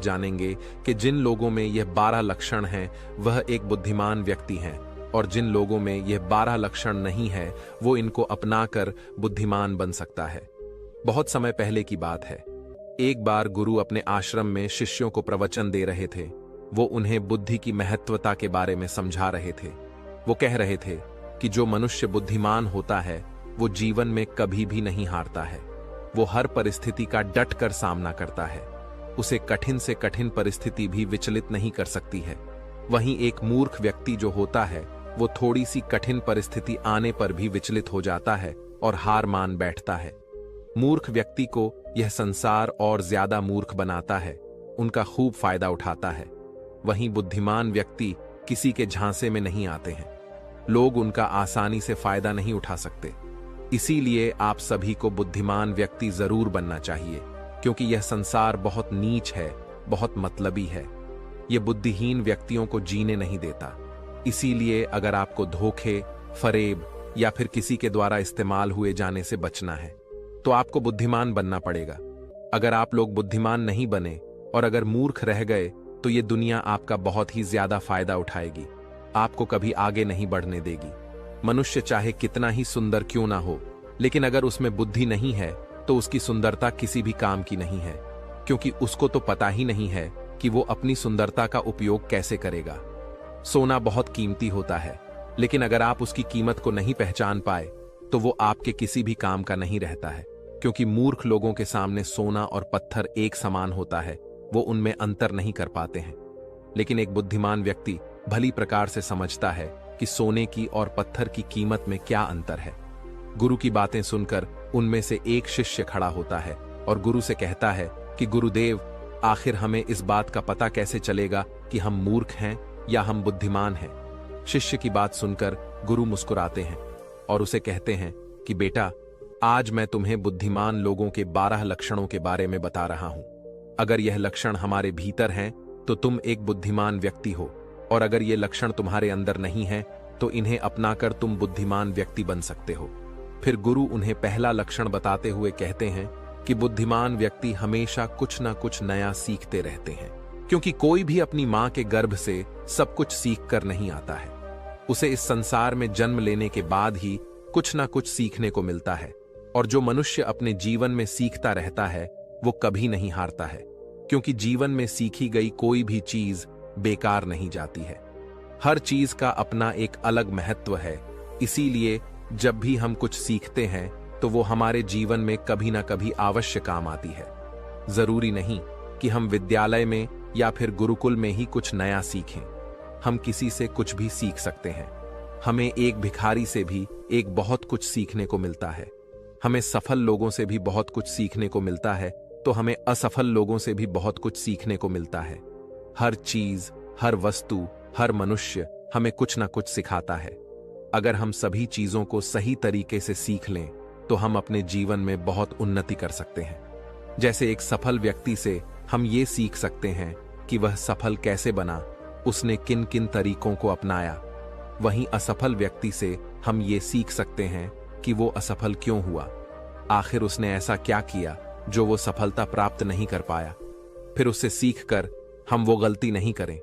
जानेंगे कि जिन लोगों में यह 12 लक्षण हैं वह एक बुद्धिमान व्यक्ति हैं और जिन लोगों में यह 12 लक्षण नहीं है वो इनको अपनाकर बुद्धिमान बन सकता है। बहुत समय पहले की बात है। एक बार गुरु अपने आश्रम में शिष्यों को प्रवचन दे रहे थे। वो उन्हें बुद्धि की महत्वता के बारे में समझा रहे थे। वो कह रहे थे कि जो मनुष्य बुद्धिमान होता है वो जीवन में कभी भी नहीं हारता है। वो हर परिस्थिति का डट कर सामना करता है। उसे कठिन से कठिन परिस्थिति भी विचलित नहीं कर सकती है। वहीं एक मूर्ख व्यक्ति जो होता है वो थोड़ी सी कठिन परिस्थिति आने पर भी विचलित हो जाता है और हार मान बैठता है। मूर्ख व्यक्ति को यह संसार और ज्यादा मूर्ख बनाता है, उनका खूब फायदा उठाता है। वहीं बुद्धिमान व्यक्ति किसी के झांसे में नहीं आते हैं। लोग उनका आसानी से फायदा नहीं उठा सकते। इसीलिए आप सभी को बुद्धिमान व्यक्ति जरूर बनना चाहिए, क्योंकि यह संसार बहुत नीच है, बहुत मतलबी है। यह बुद्धिहीन व्यक्तियों को जीने नहीं देता। इसीलिए अगर आपको धोखे, फरेब या फिर किसी के द्वारा इस्तेमाल हुए जाने से बचना है तो आपको बुद्धिमान बनना पड़ेगा। अगर आप लोग बुद्धिमान नहीं बने और अगर मूर्ख रह गए तो ये दुनिया आपका बहुत ही ज्यादा फायदा उठाएगी, आपको कभी आगे नहीं बढ़ने देगी। मनुष्य चाहे कितना ही सुंदर क्यों ना हो, लेकिन अगर उसमें बुद्धि नहीं है तो उसकी सुंदरता किसी भी काम की नहीं है, क्योंकि उसको तो पता ही नहीं है कि वो अपनी सुंदरता का उपयोग कैसे करेगा। सोना बहुत कीमती होता है, लेकिन अगर आप उसकी कीमत को नहीं पहचान पाए तो वो आपके किसी भी काम का नहीं रहता है, क्योंकि मूर्ख लोगों के सामने सोना और पत्थर एक समान होता है, वो उनमें अंतर नहीं कर पाते हैं। लेकिन एक बुद्धिमान व्यक्ति भली प्रकार से समझता है कि सोने की और पत्थर की कीमत में क्या अंतर है। गुरु की बातें सुनकर उनमें से एक शिष्य खड़ा होता है और गुरु से कहता है कि गुरुदेव, आखिर हमें इस बात का पता कैसे चलेगा कि हम मूर्ख हैं या हम बुद्धिमान हैं। शिष्य की बात सुनकर गुरु मुस्कुराते हैं और उसे कहते हैं कि बेटा, आज मैं तुम्हें बुद्धिमान लोगों के 12 लक्षणों के बारे में बता रहा हूं। अगर यह लक्षण हमारे भीतर हैं तो तुम एक बुद्धिमान व्यक्ति हो, और अगर ये लक्षण तुम्हारे अंदर नहीं है तो इन्हें अपनाकर तुम बुद्धिमान व्यक्ति बन सकते हो। फिर गुरु उन्हें पहला लक्षण बताते हुए कहते हैं कि बुद्धिमान व्यक्ति हमेशा कुछ ना कुछ नया सीखते रहते हैं, क्योंकि कोई भी अपनी मां के गर्भ से सब कुछ सीख कर नहीं आता है। उसे इस संसार में जन्म लेने के बाद ही कुछ ना कुछ सीखने को मिलता है, और जो मनुष्य अपने जीवन में सीखता रहता है वो कभी नहीं हारता है, क्योंकि जीवन में सीखी गई कोई भी चीज बेकार नहीं जाती है। हर चीज का अपना एक अलग महत्व है। इसीलिए जब भी हम कुछ सीखते हैं तो वो हमारे जीवन में कभी ना कभी अवश्य काम आती है। जरूरी नहीं कि हम विद्यालय में या फिर गुरुकुल में ही कुछ नया सीखें। हम किसी से कुछ भी सीख सकते हैं। हमें एक भिखारी से भी एक बहुत कुछ सीखने को मिलता है। हमें सफल लोगों से भी बहुत कुछ सीखने को मिलता है, तो हमें असफल लोगों से भी बहुत कुछ सीखने को मिलता है। हर चीज, हर वस्तु, हर मनुष्य हमें कुछ ना कुछ सिखाता है। अगर हम सभी चीजों को सही तरीके से सीख लें तो हम अपने जीवन में बहुत उन्नति कर सकते हैं। जैसे एक सफल व्यक्ति से हम ये सीख सकते हैं कि वह सफल कैसे बना, उसने किन किन तरीकों को अपनाया। वहीं असफल व्यक्ति से हम ये सीख सकते हैं कि वो असफल क्यों हुआ, आखिर उसने ऐसा क्या किया जो वो सफलता प्राप्त नहीं कर पाया। फिर उससे सीखकर हम वो गलती नहीं करें।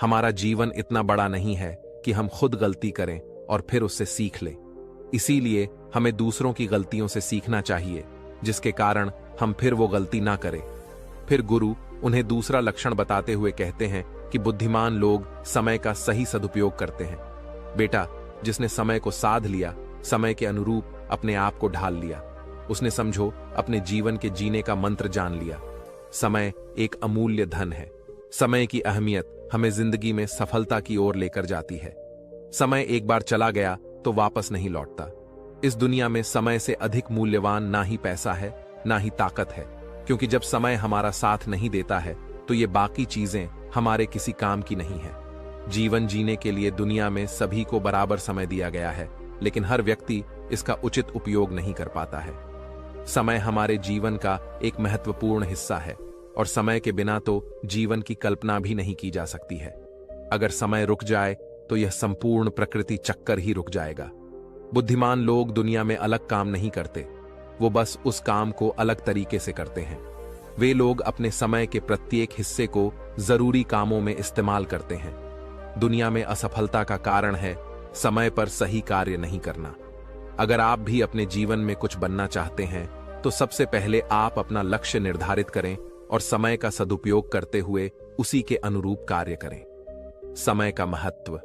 हमारा जीवन इतना बड़ा नहीं है कि हम खुद गलती करें और फिर उससे सीख लें। इसीलिए हमें दूसरों की गलतियों से सीखना चाहिए, जिसके कारण हम फिर वो गलती ना करें। फिर गुरु उन्हें दूसरा लक्षण बताते हुए कहते हैं कि बुद्धिमान लोग समय का सही सदुपयोग करते हैं। बेटा, जिसने समय को साध लिया, समय के अनुरूप अपने आप को ढाल लिया, उसने समझो अपने जीवन के जीने का मंत्र जान लिया। समय एक अमूल्य धन है। समय की अहमियत हमें जिंदगी में सफलता की ओर लेकर जाती है। समय एक बार चला गया तो वापस नहीं लौटता। इस दुनिया में समय से अधिक मूल्यवान ना ही पैसा है, ना ही ताकत है, क्योंकि जब समय हमारा साथ नहीं देता है तो ये बाकी चीजें हमारे किसी काम की नहीं है। जीवन जीने के लिए दुनिया में सभी को बराबर समय दिया गया है, लेकिन हर व्यक्ति इसका उचित उपयोग नहीं कर पाता है। समय हमारे जीवन का एक महत्वपूर्ण हिस्सा है, और समय के बिना तो जीवन की कल्पना भी नहीं की जा सकती है। अगर समय रुक जाए तो यह संपूर्ण प्रकृति चक्कर ही रुक जाएगा। बुद्धिमान लोग दुनिया में अलग काम नहीं करते, वो बस उस काम को अलग तरीके से करते हैं। वे लोग अपने समय के प्रत्येक हिस्से को जरूरी कामों में इस्तेमाल करते हैं। दुनिया में असफलता का कारण है समय पर सही कार्य नहीं करना। अगर आप भी अपने जीवन में कुछ बनना चाहते हैं तो सबसे पहले आप अपना लक्ष्य निर्धारित करें और समय का सदुपयोग करते हुए उसी के अनुरूप कार्य करें। समय का महत्व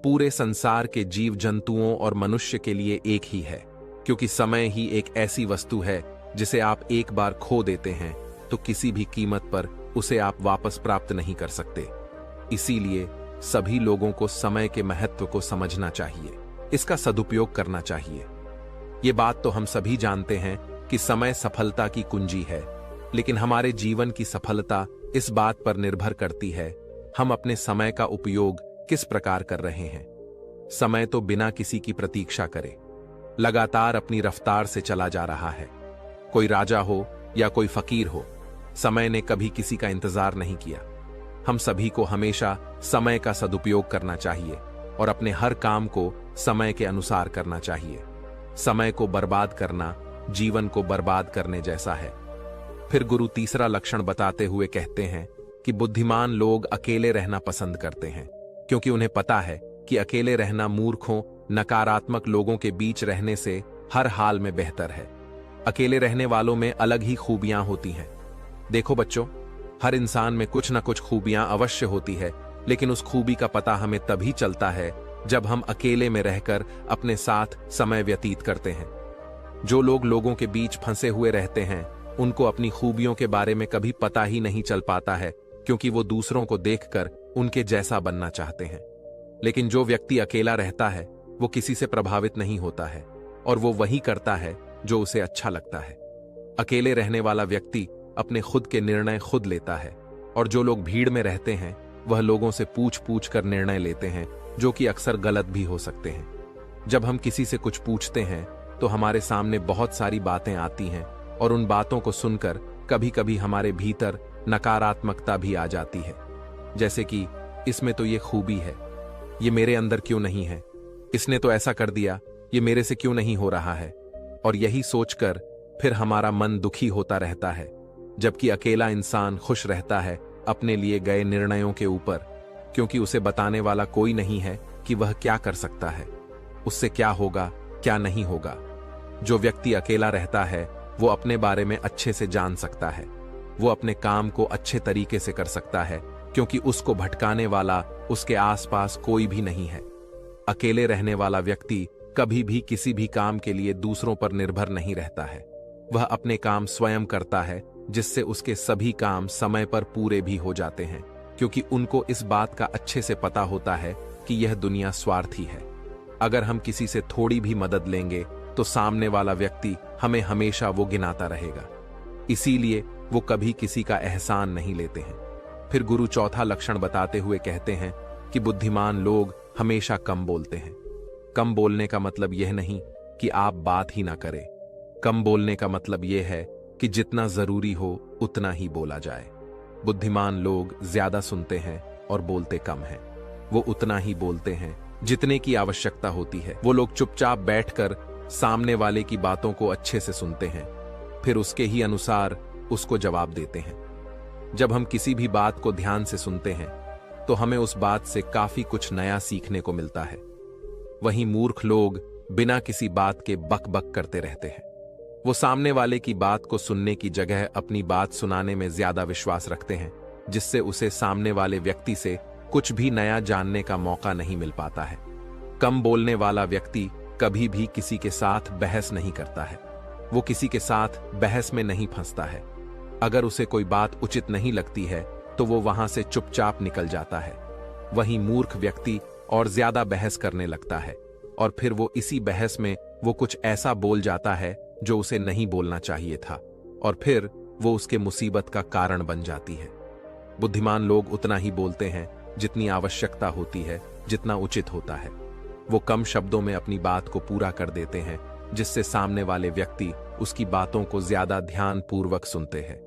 पूरे संसार के जीव जंतुओं और मनुष्य के लिए एक ही है, क्योंकि समय ही एक ऐसी वस्तु है जिसे आप एक बार खो देते हैं तो किसी भी कीमत पर उसे आप वापस प्राप्त नहीं कर सकते। इसीलिए सभी लोगों को समय के महत्व को समझना चाहिए, इसका सदुपयोग करना चाहिए। ये बात तो हम सभी जानते हैं कि समय सफलता की कुंजी है, लेकिन हमारे जीवन की सफलता इस बात पर निर्भर करती है हम अपने समय का उपयोग किस प्रकार कर रहे हैं। समय तो बिना किसी की प्रतीक्षा करे लगातार अपनी रफ्तार से चला जा रहा है। कोई राजा हो या कोई फकीर हो, समय ने कभी किसी का इंतजार नहीं किया। हम सभी को हमेशा समय का सदुपयोग करना चाहिए और अपने हर काम को समय के अनुसार करना चाहिए। समय को बर्बाद करना जीवन को बर्बाद करने जैसा है। फिर गुरु तीसरा लक्षण बताते हुए कहते हैं कि बुद्धिमान लोग अकेले रहना पसंद करते हैं, क्योंकि उन्हें पता है कि अकेले रहना मूर्खों, नकारात्मक लोगों के बीच रहने से हर हाल में बेहतर है। अकेले रहने वालों में अलग ही खूबियां होती हैं। देखो बच्चों, हर इंसान में कुछ न कुछ खूबियां अवश्य होती है, लेकिन उस खूबी का पता हमें तभी चलता है जब हम अकेले में रहकर अपने साथ समय व्यतीत करते हैं। जो लोग लोगों के बीच फंसे हुए रहते हैं उनको अपनी खूबियों के बारे में कभी पता ही नहीं चल पाता है, क्योंकि वो दूसरों को देखकर उनके जैसा बनना चाहते हैं। लेकिन जो व्यक्ति अकेला रहता है वो किसी से प्रभावित नहीं होता है और वो वही करता है जो उसे अच्छा लगता है। अकेले रहने वाला व्यक्ति अपने खुद के निर्णय खुद लेता है, और जो लोग भीड़ में रहते हैं वह लोगों से पूछ पूछ कर निर्णय लेते हैं, जो कि अक्सर गलत भी हो सकते हैं। जब हम किसी से कुछ पूछते हैं तो हमारे सामने बहुत सारी बातें आती हैं, और उन बातों को सुनकर कभी कभी हमारे भीतर नकारात्मकता भी आ जाती है, जैसे कि इसमें तो ये खूबी है, ये मेरे अंदर क्यों नहीं है, इसने तो ऐसा कर दिया, ये मेरे से क्यों नहीं हो रहा है। और यही सोचकर फिर हमारा मन दुखी होता रहता है, जबकि अकेला इंसान खुश रहता है अपने लिए गए निर्णयों के ऊपर, क्योंकि उसे बताने वाला कोई नहीं है कि वह क्या कर सकता है, उससे क्या होगा क्या नहीं होगा। जो व्यक्ति अकेला रहता है वो अपने बारे में अच्छे से जान सकता है, वो अपने काम को अच्छे तरीके से कर सकता है, क्योंकि उसको भटकाने वाला उसके आसपास कोई भी नहीं है। अकेले रहने वाला व्यक्ति कभी भी किसी भी काम के लिए दूसरों पर निर्भर नहीं रहता है। वह अपने काम स्वयं करता है, जिससे उसके सभी काम समय पर पूरे भी हो जाते हैं, क्योंकि उनको इस बात का अच्छे से पता होता है कि यह दुनिया स्वार्थी है। अगर हम किसी से थोड़ी भी मदद लेंगे तो सामने वाला व्यक्ति हमें हमेशा वो गिनाता रहेगा, इसीलिए वो कभी किसी का एहसान नहीं लेते हैं। फिर गुरु चौथा लक्षण बताते हुए कहते हैं कि बुद्धिमान लोग हमेशा कम बोलते हैं। कम बोलने का मतलब यह नहीं कि आप बात ही ना करें। कम बोलने का मतलब यह है कि जितना जरूरी हो उतना ही बोला जाए। बुद्धिमान लोग ज्यादा सुनते हैं और बोलते कम हैं। वो उतना ही बोलते हैं जितने की आवश्यकता होती है। वो लोग चुपचाप बैठकर सामने वाले की बातों को अच्छे से सुनते हैं, फिर उसके ही अनुसार उसको जवाब देते हैं। जब हम किसी भी बात को ध्यान से सुनते हैं तो हमें उस बात से काफी कुछ नया सीखने को मिलता है। वहीं मूर्ख लोग बिना किसी बात के बक बक करते रहते हैं। वो सामने वाले की बात को सुनने की जगह अपनी बात सुनाने में ज्यादा विश्वास रखते हैं, जिससे उसे सामने वाले व्यक्ति से कुछ भी नया जानने का मौका नहीं मिल पाता है। कम बोलने वाला व्यक्ति कभी भी किसी के साथ बहस नहीं करता है। वो किसी के साथ बहस में नहीं फंसता है। अगर उसे कोई बात उचित नहीं लगती है तो वो वहां से चुपचाप निकल जाता है। वहीं मूर्ख व्यक्ति और ज्यादा बहस करने लगता है, और फिर वो इसी बहस में वो कुछ ऐसा बोल जाता है जो उसे नहीं बोलना चाहिए था, और फिर वो उसके मुसीबत का कारण बन जाती है। बुद्धिमान लोग उतना ही बोलते हैं जितनी आवश्यकता होती है, जितना उचित होता है। वो कम शब्दों में अपनी बात को पूरा कर देते हैं, जिससे सामने वाले व्यक्ति उसकी बातों को ज्यादा ध्यानपूर्वक सुनते हैं।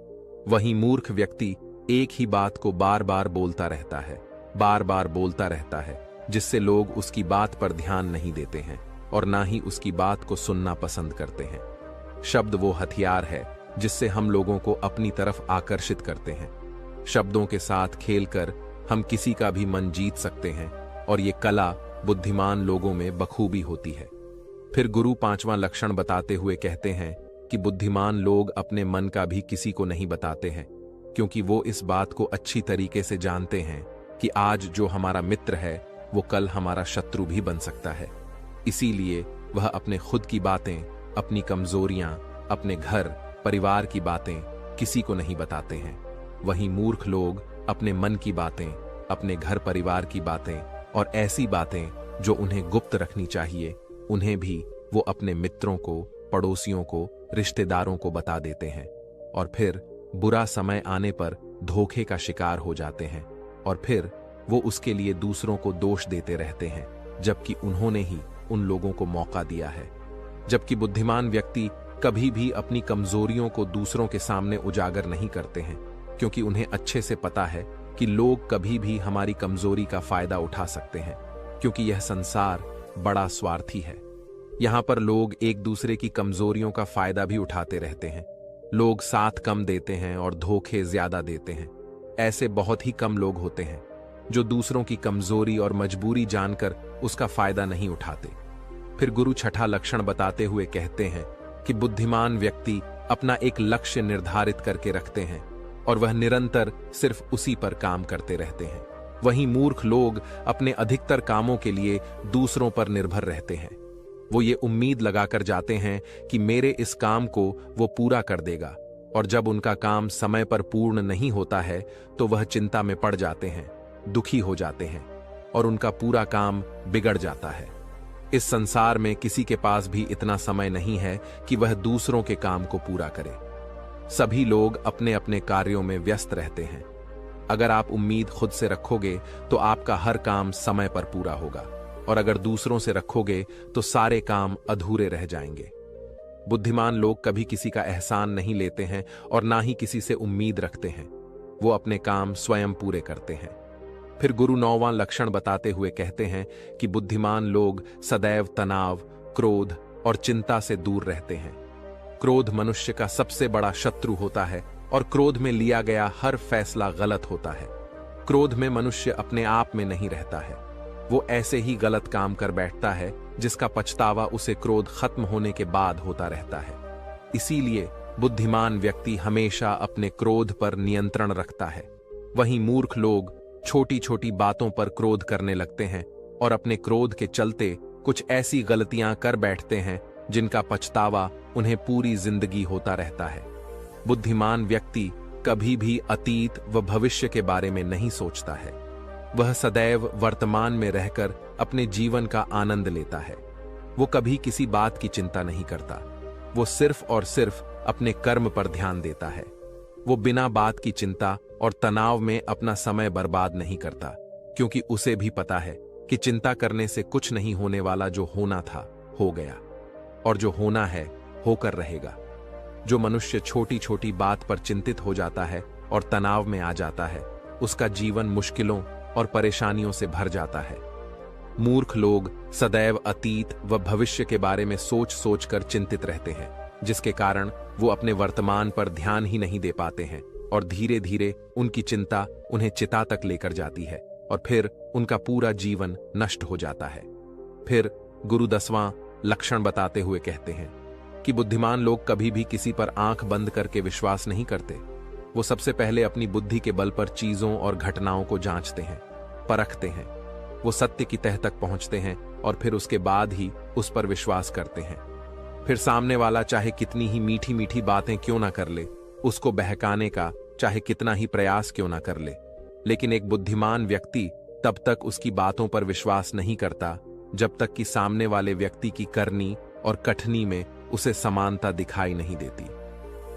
वहीं मूर्ख व्यक्ति एक ही बात को बार बार बोलता रहता है, बार बार बोलता रहता है, जिससे लोग उसकी बात पर ध्यान नहीं देते हैं और ना ही उसकी बात को सुनना पसंद करते हैं। शब्द वो हथियार है जिससे हम लोगों को अपनी तरफ आकर्षित करते हैं। शब्दों के साथ खेलकर हम किसी का भी मन जीत सकते हैं और ये कला बुद्धिमान लोगों में बखूबी होती है। फिर गुरु पांचवां लक्षण बताते हुए कहते हैं कि बुद्धिमान लोग अपने मन का भी किसी को नहीं बताते हैं, क्योंकि वो इस बात को अच्छी तरीके से जानते हैं कि आज जो हमारा मित्र है वो कल हमारा शत्रु भी बन सकता है। इसीलिए वह अपने खुद की बातें, अपनी कमजोरियां, अपने घर परिवार की बातें किसी को नहीं बताते हैं। वहीं मूर्ख लोग अपने मन की बातें, अपने घर परिवार की बातें और ऐसी बातें जो उन्हें गुप्त रखनी चाहिए, उन्हें भी वो अपने मित्रों को, पड़ोसियों को, रिश्तेदारों को बता देते हैं और फिर बुरा समय आने पर धोखे का शिकार हो जाते हैं और फिर वो उसके लिए दूसरों को दोष देते रहते हैं, जबकि उन्होंने ही उन लोगों को मौका दिया है। जबकि बुद्धिमान व्यक्ति कभी भी अपनी कमजोरियों को दूसरों के सामने उजागर नहीं करते हैं, क्योंकि उन्हें अच्छे से पता है कि लोग कभी भी हमारी कमजोरी का फायदा उठा सकते हैं, क्योंकि यह संसार बड़ा स्वार्थी है। यहाँ पर लोग एक दूसरे की कमजोरियों का फायदा भी उठाते रहते हैं। लोग साथ कम देते हैं और धोखे ज्यादा देते हैं। ऐसे बहुत ही कम लोग होते हैं जो दूसरों की कमजोरी और मजबूरी जानकर उसका फायदा नहीं उठाते। फिर गुरु छठा लक्षण बताते हुए कहते हैं कि बुद्धिमान व्यक्ति अपना एक लक्ष्य निर्धारित करके रखते हैं और वह निरंतर सिर्फ उसी पर काम करते रहते हैं। वहीं मूर्ख लोग अपने अधिकतर कामों के लिए दूसरों पर निर्भर रहते हैं। वो ये उम्मीद लगाकर जाते हैं कि मेरे इस काम को वो पूरा कर देगा, और जब उनका काम समय पर पूर्ण नहीं होता है तो वह चिंता में पड़ जाते हैं, दुखी हो जाते हैं और उनका पूरा काम बिगड़ जाता है। इस संसार में किसी के पास भी इतना समय नहीं है कि वह दूसरों के काम को पूरा करे। सभी लोग अपने अपने कार्यों में व्यस्त रहते हैं। अगर आप उम्मीद खुद से रखोगे तो आपका हर काम समय पर पूरा होगा, और अगर दूसरों से रखोगे तो सारे काम अधूरे रह जाएंगे। बुद्धिमान लोग कभी किसी का एहसान नहीं लेते हैं और ना ही किसी से उम्मीद रखते हैं। वो अपने काम स्वयं पूरे करते हैं। फिर गुरु नौवां लक्षण बताते हुए कहते हैं कि बुद्धिमान लोग सदैव तनाव, क्रोध और चिंता से दूर रहते हैं। क्रोध मनुष्य का सबसे बड़ा शत्रु होता है और क्रोध में लिया गया हर फैसला गलत होता है। क्रोध में मनुष्य अपने आप में नहीं रहता है। वो ऐसे ही गलत काम कर बैठता है जिसका पछतावा उसे क्रोध खत्म होने के बाद होता रहता है। इसीलिए बुद्धिमान व्यक्ति हमेशा अपने क्रोध पर नियंत्रण रखता है। वहीं मूर्ख लोग छोटी छोटी बातों पर क्रोध करने लगते हैं और अपने क्रोध के चलते कुछ ऐसी गलतियां कर बैठते हैं जिनका पछतावा उन्हें पूरी जिंदगी होता रहता है। बुद्धिमान व्यक्ति कभी भी अतीत व भविष्य के बारे में नहीं सोचता है। वह सदैव वर्तमान में रहकर अपने जीवन का आनंद लेता है। वो कभी किसी बात की चिंता नहीं करता। वो सिर्फ और सिर्फ अपने कर्म पर ध्यान देता है। वो बिना बात की चिंता और तनाव में अपना समय बर्बाद नहीं करता, क्योंकि उसे भी पता है कि चिंता करने से कुछ नहीं होने वाला। जो होना था हो गया, और जो होना है होकर रहेगा। जो मनुष्य छोटी छोटी बात पर चिंतित हो जाता है और तनाव में आ जाता है, उसका जीवन मुश्किलों और परेशानियों से भर जाता है। मूर्ख लोग सदैव अतीत व भविष्य के बारे में सोच सोच कर चिंतित रहते हैं, जिसके कारण वो अपने वर्तमान पर ध्यान ही नहीं दे पाते हैं और धीरे धीरे उनकी चिंता उन्हें चिता तक लेकर जाती है और फिर उनका पूरा जीवन नष्ट हो जाता है। फिर गुरु 10वां लक्षण बताते हुए कहते हैं कि बुद्धिमान लोग कभी भी किसी पर आंख बंद करके विश्वास नहीं करते। वो सबसे पहले अपनी बुद्धि के बल पर चीजों और घटनाओं को जांचते हैं, परखते हैं। वो सत्य की तह तक पहुंचते हैं और फिर उसके बाद ही उस पर विश्वास करते हैं। फिर सामने वाला चाहे कितनी ही मीठी मीठी बातें क्यों ना कर ले, उसको बहकाने का चाहे कितना ही प्रयास क्यों ना कर ले, लेकिन एक बुद्धिमान व्यक्ति तब तक उसकी बातों पर विश्वास नहीं करता जब तक कि सामने वाले व्यक्ति की करनी और कथनी में उसे समानता दिखाई नहीं देती।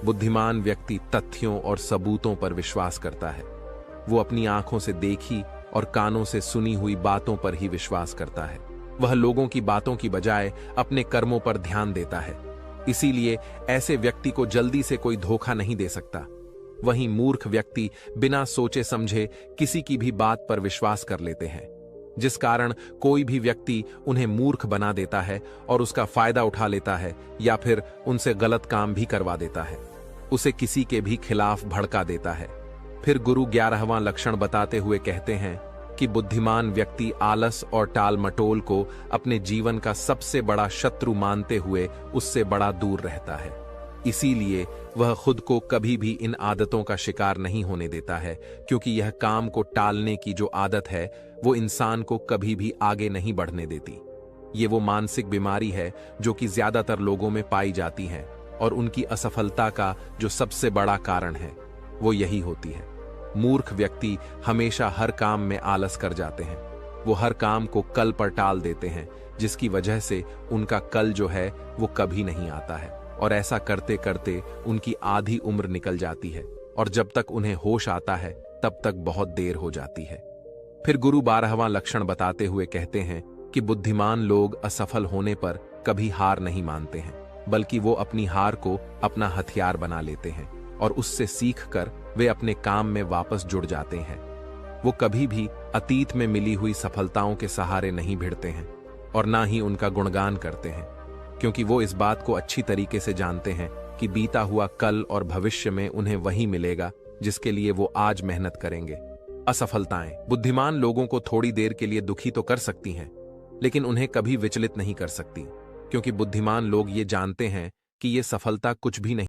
बुद्धिमान व्यक्ति तथ्यों और सबूतों पर विश्वास करता है। वो अपनी आंखों से देखी और कानों से सुनी हुई बातों पर ही विश्वास करता है। वह लोगों की बातों की बजाय अपने कर्मों पर ध्यान देता है। इसीलिए ऐसे व्यक्ति को जल्दी से कोई धोखा नहीं दे सकता। वहीं मूर्ख व्यक्ति बिना सोचे समझे किसी की भी बात पर विश्वास कर लेते हैं, जिस कारण कोई भी व्यक्ति उन्हें मूर्ख बना देता है और उसका फायदा उठा लेता है या फिर उनसे गलत काम भी करवा देता है। उसे किसी के भी खिलाफ भड़का देता है। फिर गुरु 11वां लक्षण बताते हुए कहते हैं कि बुद्धिमान व्यक्ति आलस और टाल मटोल को अपने जीवन का सबसे बड़ा शत्रु मानते हुए उससे बड़ा दूर रहता है। इसीलिए वह खुद को कभी भी इन आदतों का शिकार नहीं होने देता है, क्योंकि यह काम को टालने की जो आदत है वो इंसान को कभी भी आगे नहीं बढ़ने देती। ये वो मानसिक बीमारी है जो कि ज्यादातर लोगों में पाई जाती है, और उनकी असफलता का जो सबसे बड़ा कारण है वो यही होती है। मूर्ख व्यक्ति हमेशा हर काम में आलस कर जाते हैं। वो हर काम को कल पर टाल देते हैं, जिसकी वजह से उनका कल जो है वो कभी नहीं आता है, और ऐसा करते करते उनकी आधी उम्र निकल जाती है, और जब तक उन्हें होश आता है तब तक बहुत देर हो जाती है। फिर गुरु 12वां लक्षण बताते हुए कहते हैं कि बुद्धिमान लोग असफल होने पर कभी हार नहीं मानते हैं, बल्कि वो अपनी हार को अपना हथियार बना लेते हैं, और उससे सीखकर वे अपने काम में वापस जुड़ जाते हैं। वो कभी भी अतीत में मिली हुई सफलताओं के सहारे नहीं भिड़ते हैं, और ना ही उनका गुणगान करते हैं, क्योंकि वो इस बात को अच्छी तरीके से जानते हैं कि बीता हुआ कल और भविष्य में उन्हें वही मिलेगा जिसके लिए वो आज मेहनत करेंगे। असफलताएं बुद्धिमान लोगों को थोड़ी देर के लिए दुखी तो कर सकती हैं, लेकिन उन्हें कभी विचलित नहीं कर सकती, क्योंकि बुद्धिमान लोग ये जानते हैं कि ये सफलता कुछ भी नहीं